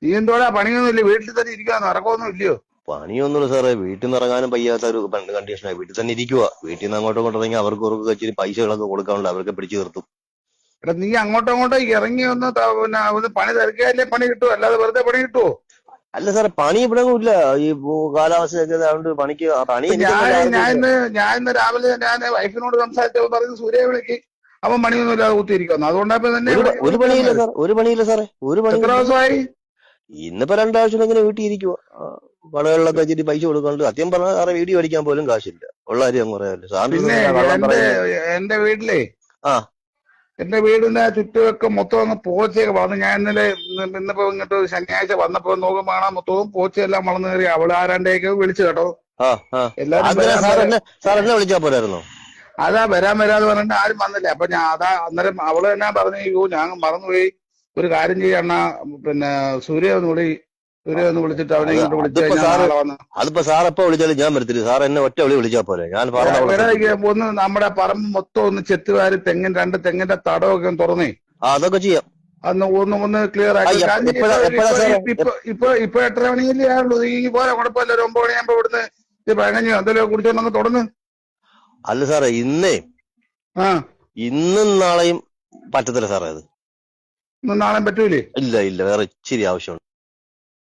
നീ എന്തോടാ പണിയൊന്നും ഇല്ല, വീട്ടിൽ തന്നെ ഇരിക്കാന്ന്, ഇറക്കമൊന്നും ഇല്ലയോ? പണിയൊന്നുമില്ല സാറേ, വീട്ടിൽ നിന്ന് ഇറങ്ങാനും വയ്യാത്ത ഒരു കണ്ടീഷനായി. വീട്ടിൽ തന്നെ ഇരിക്കുക. വീട്ടിൽ നിന്ന് അങ്ങോട്ടും ഇങ്ങോട്ടും ഇറങ്ങി അവർക്ക് ഇച്ചിരി പൈസകളൊക്കെ കൊടുക്കാനുണ്ട്, അവർക്ക് പിടിച്ചു നിർത്തും. എടാ നീ അങ്ങോട്ടോ ഇങ്ങോട്ടോ ഇറങ്ങി പിന്നെ ഒന്ന് പണി തിരക്കിയാലേ പണി കിട്ടുമോ, അല്ലാതെ വെറുതെ പണി കിട്ടുമോ? അല്ല സാറേ, പണി ഇവിടെ ഇല്ല. ഈ കാലാവസ്ഥയൊക്കെ അതുകൊണ്ട് പണി ഇപ്പൊ എനിക്കൊന്നും ആർക്കും ഇല്ല. ഞാൻ ഇന്ന് രാവിലെ ഞാൻ വൈഫിനോട് സംസാരിച്ചപ്പോൾ പറയുന്നത് സൂര്യ വിളിക്ക് അവൻ പണിയൊന്നും ഇല്ലാതെ കുത്തിയിരിക്കുന്നു, അതുകൊണ്ടപ്പോ തന്നെ ഒരു പണിയില്ല സാർ, ഒരു പണിയില്ല സാറേ, ഒരു എത്ര പണിയില്ല. ദിവസമായി? ഇന്നിപ്പോ 2 ആഴ്ച ഇങ്ങനെ വീട്ടിൽ ഇരിക്കുക. കടകളിലൊക്കെ വെച്ചിട്ട് പൈസ കൊടുക്കാണ്ട്. സത്യം പറഞ്ഞാൽ സാറേ, വീഡിയോ അടിക്കാൻ പോലും കാശില്ല. ഉള്ള കാര്യം അങ്ങ് പറയാമല്ലോ. പിന്നെ സാറിന് കള്ളം പറയുന്നത്. എന്റെ വീട്ടിലെ ആ എന്റെ വീടിന്റെ ചുറ്റുമൊക്കെ മൊത്തം അങ്ങ് പോച്ചയൊക്കെ വളർന്നു. ഞാൻ ഇന്നിപ്പോ ഇങ്ങോട്ട് ശനിയാഴ്ച വന്നപ്പോ നോക്കുമ്പോ കാണാൻ മൊത്തവും പോച്ചയെല്ലാം വളർന്നു കയറി. അവൾ ആരാണ്ടേക്ക് വിളിച്ചു കേട്ടോ, ആ ആ എല്ലാരും അന്നേരം സാർ എന്നെ വിളിച്ചാ പോരായിരുന്നോ? അതാ വരാന്ന് പറഞ്ഞിട്ട് ആരും വന്നില്ല. അപ്പൊ ഞാൻ അതാ അന്നേരം അവള് തന്നെ പറഞ്ഞു, യോ ഞാൻ മറന്നുപോയി, ഒരു കാര്യം ചെയ്യണ, പിന്നെ സൂര്യ ഒന്ന് വിളിച്ചിട്ട് അവനെ ഇങ്ങോട്ട് വിളിച്ചു അതിപ്പോ കഴിഞ്ഞാൽ സാറ് നാളെ വന്ന് അതിപ്പോ സാർ എപ്പോ വിളിച്ചാലും ഞാൻ വരത്തില്ല. സാർ എന്നെ ഒറ്റ വിളി വിളിച്ചാ പോലെ ഞാൻ പറഞ്ഞ അവിടെ എത്തിക്കും. ഒന്ന് നമ്മുടെ പറമ്പ് മൊത്തം ഒന്ന് ചെത്തുവാരി രണ്ട് തെങ്ങിന്റെ തടമൊക്കെ ഒന്ന് തുറന്നേ, അതൊക്കെ ചെയ്യാം. ഒന്ന് ക്ലിയർ ആക്കി. എപ്പോഴാ സാറേ? ഇപ്പൊ 8:30 മണിയല്ലേ ആയുള്ളൂ. ഈ പോലെ കുഴപ്പമില്ല, ഒരു 9 മണിയാകുമ്പോ ഇവിടുന്ന് പഴങ്ങഞ്ഞോ എന്തെങ്കിലും കുടിച്ചോണ്ടങ്ങ് തുടങ്ങ്. അല്ല സാറേ, ആ ഇന്നും നാളെയും പറ്റത്തില്ല സാറേ. അത് നാളെ പറ്റൂലേ? ഇല്ല, വേറെ ഇച്ചിരി ആവശ്യമുണ്ട്.